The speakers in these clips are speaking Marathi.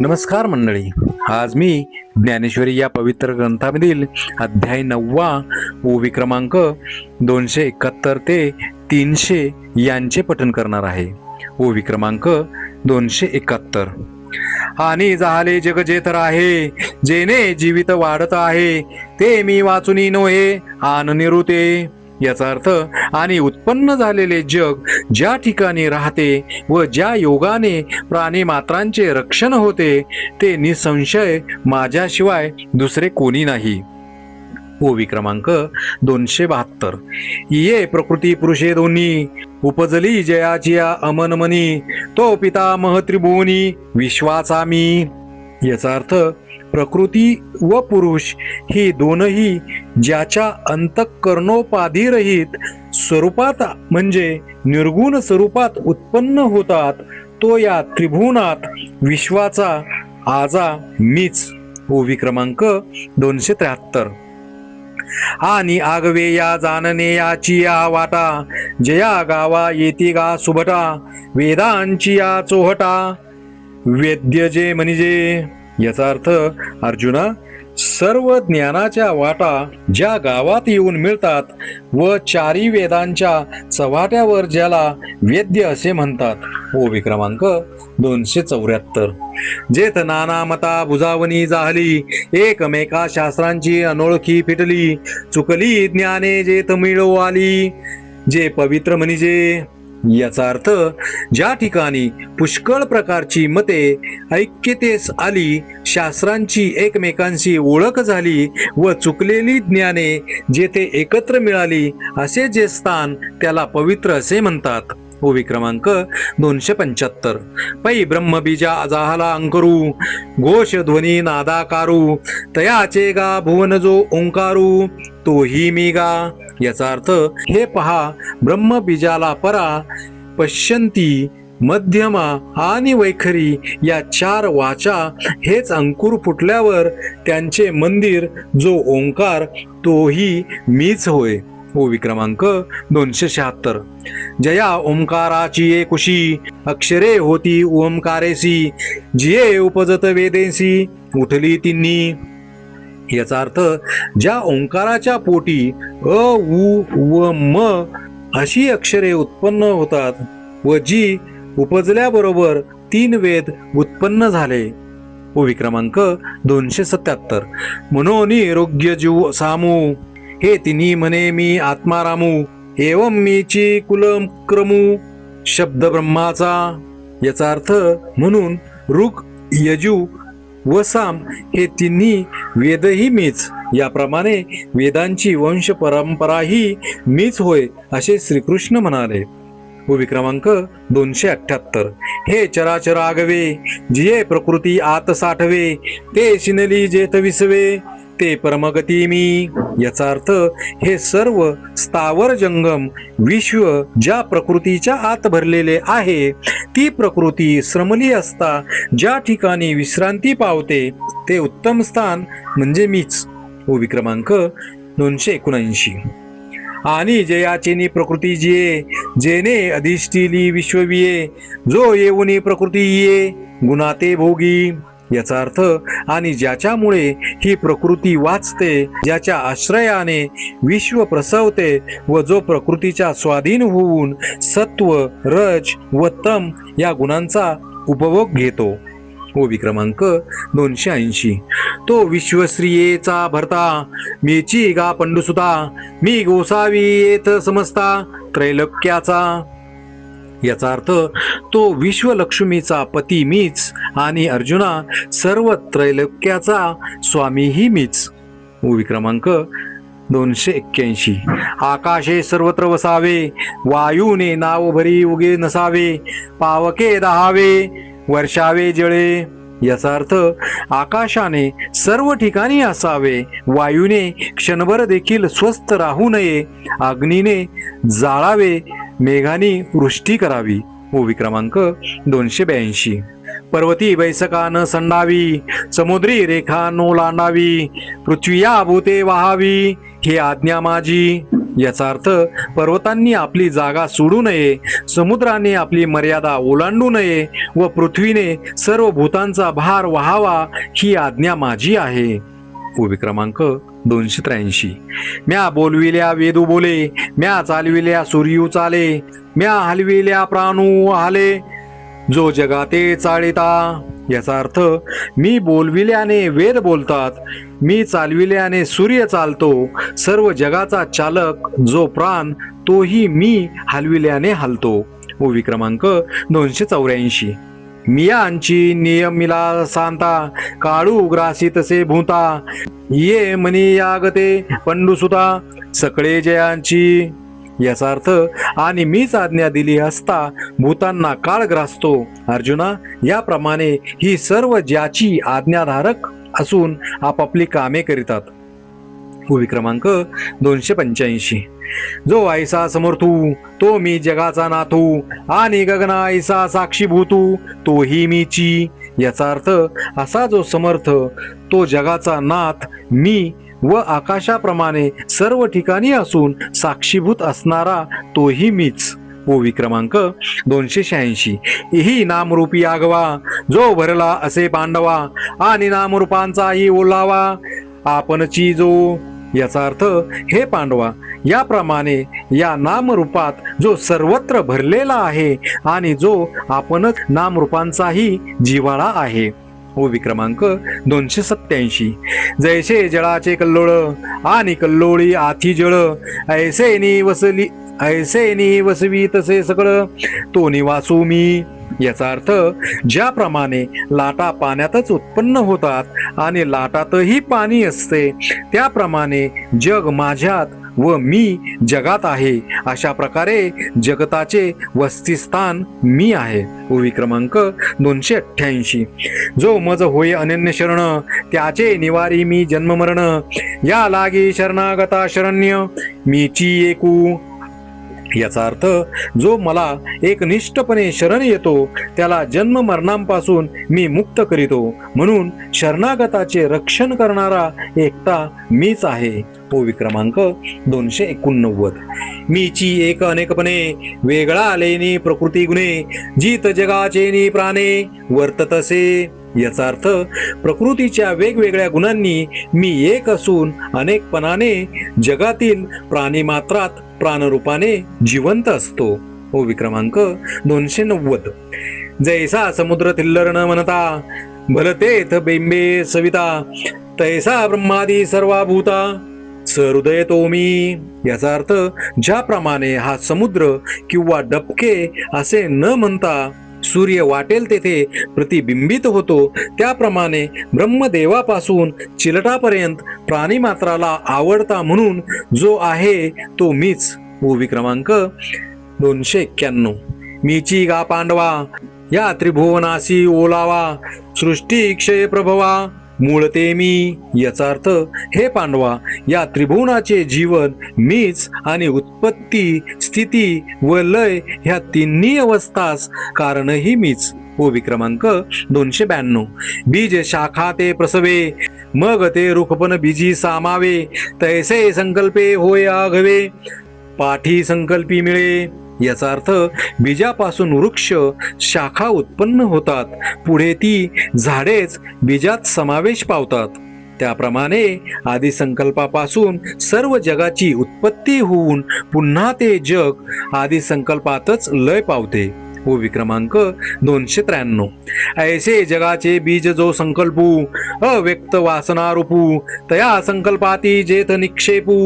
नमस्कार मंडळी. आज मी ज्ञानेश्वरी या पवित्र ग्रंथामधील अध्याय 9 ओवी क्रमांक 271 ते 300 यांचे पठण करणार आहे. ओवी क्रमांक 271. आणि झाले जग जेतर आहे, जेने जीवित वाढत आहे, ते मी वाचुनी नोहे आन निरुते. याचा अर्थ, आणि उत्पन्न झालेले जग ज्या ठिकाणी राहते व ज्या योगाने प्राणी मात्रांचे रक्षण होते, ते निसंशय माझ्याशिवाय दुसरे कोणी नाही. ओवी क्रमांक 272. ये प्रकृती पुरुषे दोन्ही, उपजली जयाची अमनमनी, तो पितामह त्रिभुवनी विश्वाचा मी. याचा अर्थ, प्रकृती व पुरुष ही दोनही ज्याच्या अंतःकरणोपाधिरहित स्वरूपात म्हणजे निर्गुण स्वरूपात उत्पन्न होतात, तो या त्रिभुवनात विश्वाचा आजा मीच. ओवी क्रमांक 273. आणि आगवे या जाणणे याची या वाटा, जया गावा येती गा सुभटा, वेदांची या चोहटा, वेद्य जे म्हणजे. याचा अर्थ, अर्जुना, सर्व ज्ञानाच्या वाटा ज्या गावात येऊन मिळतात व चारी वेदांच्या चव्हाट्यावर ज्याला वेद्य असे म्हणतात. ओवी क्रमांक 274. जेथ नाना मता बुजावणी जाहली, एकमेका शास्त्रांची अनोळखी फिटली, चुकली ज्ञाने जेथ मिळो आली, जे पवित्र म्हणजे. याचा अर्थ, ज्या ठिकाणी पुष्कळ प्रकारची मते ऐक्यतेस आली, शास्त्रांची एकमेकांशी ओळख झाली व चुकलेली ज्ञाने जेथे एकत्र मिळाली, असे जे स्थान त्याला पवित्र असे म्हणतात. ओवी क्रमांक 275. पै ब्रह्मबीजा जाहला अंकरू, घोष ध्वनी नादाकारू, तयाचे गा भुवन जो ओंकारू, तोही मी गा. याचा अर्थ, हे पहा, ब्रह्मबीजाला परा, पश्यंती, मध्यमा आणि वैखरी या 4 वाचा हेच अंकुर फुटल्यावर त्यांचे मंदिर जो ओंकार, तोही मीच होय. ओवी क्रमांक 276. जया ओंकाराची एकुशी, अक्षरे होती ओंकारेसी, जिये उपजत वेदेसी, उठली तिन्ही. याचा अर्थ, ज्या ओंकाराच्या पोटी अ, उ व म अशी अक्षरे उत्पन्न होतात व जी उपजल्याबरोबर 3 वेद उत्पन्न झाले. ओवी क्रमांक 277. मनोनी रोग्य जीव सामू, हे तिन्ही म्हणे मी आत्मारामू, एवं मीची कुलम क्रमू, शब्द ब्रह्माचा. याचा अर्थ, म्हणून ऋग, यजु व साम हे तिन्ही वेदही मीच, याप्रमाणे वेदांची वंश परंपराही मीच होय असे श्रीकृष्ण म्हणाले. ओवी क्रमांक 278. हे चराचर आगवे, जिये प्रकृती आत साठवे, ते शिनली जेथ विसवे, ते परमगती मी. याचा अर्थ, हे सर्व स्थावर जंगम विश्व ज्या प्रकृतीच्या आत भरलेले आहे, ती प्रकृती श्रमली असता ज्या ठिकाणी विश्रांती पावते, ते उत्तम स्थान म्हणजे मीच. ओवी क्रमांक 279. आणि जयाचेनी प्रकृती जिये, जेने अधिष्ठिली विश्वविये, जो येऊनी प्रकृती ये, गुणाते भोगी. याचा अर्थ, आणि ज्याच्यामुळे ही प्रकृती वाचते, ज्याच्या आश्रयाने विश्व प्रसवते व जो प्रकृतीच्या स्वाधीन होऊन सत्व, रज व तम या गुणांचा उपभोग घेतो. ओवी क्रमांक 280. तो विश्वश्रियेचा भरता, मीची गा पंडुसुता, मी गोसावी येथ समजता त्रैलोक्याचा. याचा अर्थ, तो विश्वलक्ष्मीचा पती मीच, आणि अर्जुना, सर्व त्रैलोक्याचा स्वामीही मीच. ओवी क्रमांक 281. आकाशे सर्वत्र वसावे, वायूने नाव भरी उगे नसावे, पावके दहावे, वर्षावे जळे. याचा अर्थ, आकाशाने सर्व ठिकाणी असावे, वायूने क्षणभर देखील स्वस्थ राहू नये, अग्नीने जाळावे, मेघानी वृष्टी करावी. ओवी क्रमांक 282. पर्वती बैसका न संडावी, समुद्री रेखा नो लांडावी, पृथ्वी या भूते वाहावी, हे आज्ञा माझी. याचा अर्थ पर्वतांनी आपली जागा सोडू नये, समुद्राने आपली मर्यादा ओलांडू नये व पृथ्वीने सर्व भूतांचा भार वहावा ही आज्ञा माझी आहे. ओवी क्रमांक 283. म्या बोलविल्या वेदू बोले, म्या चालविल्या सूर्यू चाले, म्या हलविल्या प्राणू हाले, जो जगाते चालिता. याचा अर्थ मी बोलविल्याने वेद बोलतात, मी चालविल्याने सूर्य चालतो, सर्व जगाचा चालक जो प्राण तोही मी हलविल्याने हलतो. ओवी क्रमांक 284. मियांची नियमिला सांता, काळू ग्रासी तसे भूता, ये मनी यागते पंडुसुता, सकळे जयांची. याचा अर्थ आणि मीच आज्ञा दिली असता भूतांना काळ ग्रासतो. अर्जुना, याप्रमाणे ही सर्व ज्याची आज्ञाधारक असून आपापली कामे करीतात. ओवी क्रमांक 285. जो ऐसा समर्थू तो मी जगाचा नाथू, आणि गगना ऐसा साक्षीभूतू तोही मीची. याचा अर्थ असा जो समर्थ तो जगाचा नाथ मी व आकाशाप्रमाणे सर्व ठिकाणी असून साक्षीभूत असणारा तोही मीच. ओवी क्रमांक 286. ही नामरूपी आगवा जो भरला असे पांडवा, आणि नामरूपांचाही ओलावा आपणची जो. याचा अर्थ हे पांडवा, याप्रमाणे या नामरूपात जो सर्वत्र भरलेला आहे आणि जो आपणच नामरूपांचाही जिव्हाळा आहे. ओवी क्रमांक 287. जैसे जळाचे कल्लोळ आणि कल्लोळी आथी जळ, ऐसे नी वसवी तसे सगळं तो निवासू मी. याचा अर्थ ज्याप्रमाणे लाटा पाण्यातच उत्पन्न होतात आणि लाटातही पाणी असते, त्याप्रमाणे जग माझ्यात व मी जगात आहे, अशा प्रकारे जगताचे वस्तीस्थान मी आहे. ओवी क्रमांक 288. जो मज होय अनन्य शरण, त्याचे निवारी मी जन्म मरण, या लागी शरणागता शरण्य मीची एकू. याचा अर्थ जो मला एकनिष्ठपणे शरण येतो त्याला जन्म मरणांपासून मी मुक्त करीतो, म्हणून शरणागताचे रक्षण करणारा एकटा मीच आहे. ओवी क्रमांक 289. मीची एक अनेकपणे वेगळा लेनी प्रकृती गुणे, जीत जगाचे नी प्राणे वर्ततसे. याचा अर्थ प्रकृतीच्या वेगवेगळ्या गुणांनी मी एक असून अनेकपणाने जगातील प्राणी मात्रात प्राणरूपाने जिवंत असतो. ओवी क्रमांक 290. जैसा समुद्र थिल्लर न म्हणता, भलतेथ बेंबे सविता, तैसा ब्रह्मादी सर्वा भूता सहृदय तो मी. याचा अर्थ ज्याप्रमाणे हा समुद्र किंवा डबके असे न म्हणता सूर्य वाटेल तेथे प्रतिबिंबित होतो, त्याप्रमाणे ब्रह्मदेवापासून चिलटापर्यंत प्राणीमात्राला आवडता म्हणून जो आहे तो मीच. ओवी क्रमांक 291. मीची गा पांडवा, या त्रिभुवनासी ओलावा, सृष्टी क्षय प्रभवा मूळते मी. याचा अर्थ हे पांडवा, या त्रिभुवनाचे जीवन मीच आणि उत्पत्ती स्थिती व लय ह्या तिन्ही अवस्थास कारणही मीच. ओवी क्रमांक 292. बीज शाखा ते प्रसवे, मग ते रुखपण बीजी सामावे, तैसे संकल्पे होय आघवे पाठी संकल्पी मिळे. याचा अर्थ बीजापासून वृक्ष शाखा उत्पन्न होतात, पुढे ती झाडेच बीजात समावेश पावतात. त्याप्रमाणे आदी संकल्पापासून सर्व जगाची उत्पत्ती होऊन पुन्हा ते जग आदी संकल्पातच लय पावते. ओवी क्रमांक 293. ऐसे जगाचे बीज जो संकल्पू, अव्यक्त वासना रूपू, तया संकल्पाती जेथ निक्षेपू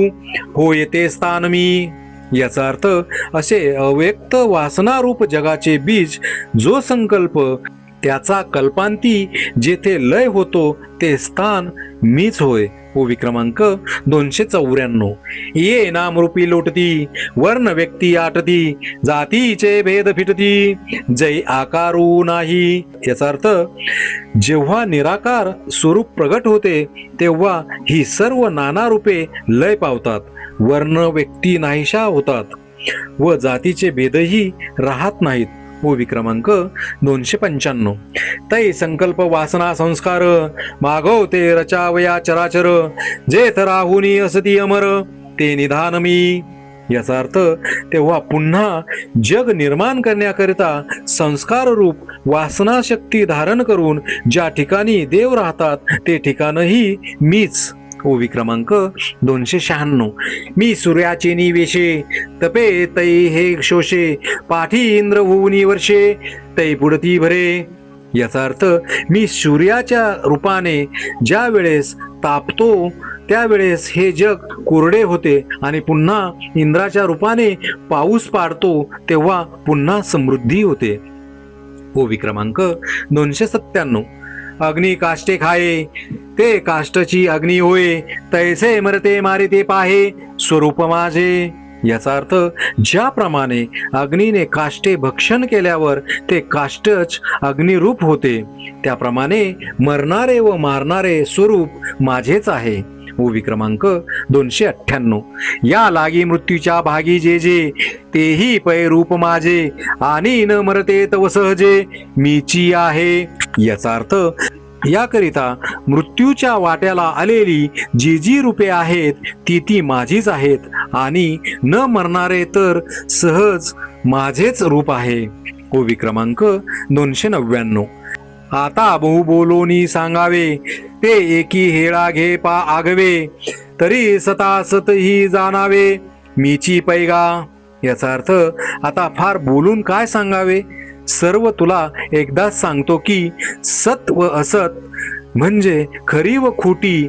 होय ते स्थान मी. याचा अर्थ असे अव्यक्त वासनारूप जगाचे बीज जो संकल्प, त्याचा कल्पांती जेथे लय होतो ते स्थान मीच होय. ओवी क्रमांक 294. ये नामरूपी लोटती, वर्ण व्यक्ती आटती, जातीचे भेद फिटती, जय आकारू नाही. याचा अर्थ जेव्हा निराकार स्वरूप प्रगट होते तेव्हा ही सर्व नाना रूपे लय पावतात, वर्ण व्यक्ती नाहीशा होतात व जातीचे भेदही राहत नाहीत. ओवी क्रमांक 295. तै संकल्प वासना संस्कार, मागवते रचावया चराचर, जेथ राहुनी असती अमर ते निधान मी. याचा अर्थ तेव्हा पुन्हा जग निर्माण करण्याकरिता संस्कार रूप वासना शक्ती धारण करून ज्या ठिकाणी देव राहतात ते ठिकाणही मीच. ओवी क्रमांक 296. मी सूर्याचे निवेशे तपे तै हे शोषे पाठी इंद्र होऊनी वर्षे तै पुढती भरे. याचा अर्थ मी सूर्याच्या रूपाने ज्या वेळेस तापतो त्यावेळेस हे जग कोरडे होते आणि पुन्हा इंद्राच्या रूपाने पाऊस पाडतो तेव्हा पुन्हा समृद्धी होते. ओवी क्रमांक 297. अग्नी काष्टे खाये ते काष्टची अग्नी होय तैसे मरते मारिते पाहे स्वरूप माझे. याचा अर्थ ज्याप्रमाणे अग्नीने काष्टे भक्षण केल्यावर ते काष्टच अग्निरूप होते त्याप्रमाणे मरणारे व मारणारे स्वरूप माझेच आहे. ओवी क्रमांक 298. या लागी मृत्यूच्या भागी जे जे तेही पै रूप माझे आणि न मरते तव सहजे मीची आहे. याचा अर्थ याकरिता मृत्यूच्या वाट्याला आलेली जी जी रूपे आहेत ती ती माझीच आहेत आणि न मरणारे तर सहज माझेच रूप आहे. ओवी क्रमांक 299. आता बहु बोलोनी सांगावे ते एकी हेळा घे पा आगवे तरी सतासत ही जाणावे मीची पैगा. याचा अर्थ आता फार बोलून काय सांगावे, सर्व तुला एकदाच सांगतो की सत व असत म्हणजे खरी व खोटी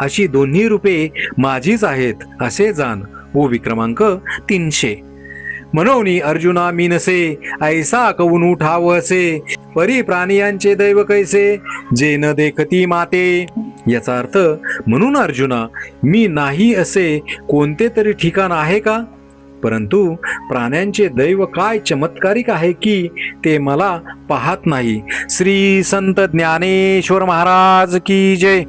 अशी दोन्ही रूपे माझीच आहेत असे जाण. ओवी क्रमांक 300. मनोनी अर्जुना मीनसे ऐसा कवून उठाव असे परी प्राणियांचे दैव कैसे जे न देखती माते. याचा अर्थ म्हणून अर्जुना मी नाही असे कोणते तरी ठिकाण आहे का, परंतु प्राण्यांचे दैव काय चमत्कारिक आहे की ते मला पाहत नाही. श्री संत ज्ञानेश्वर महाराज की जय.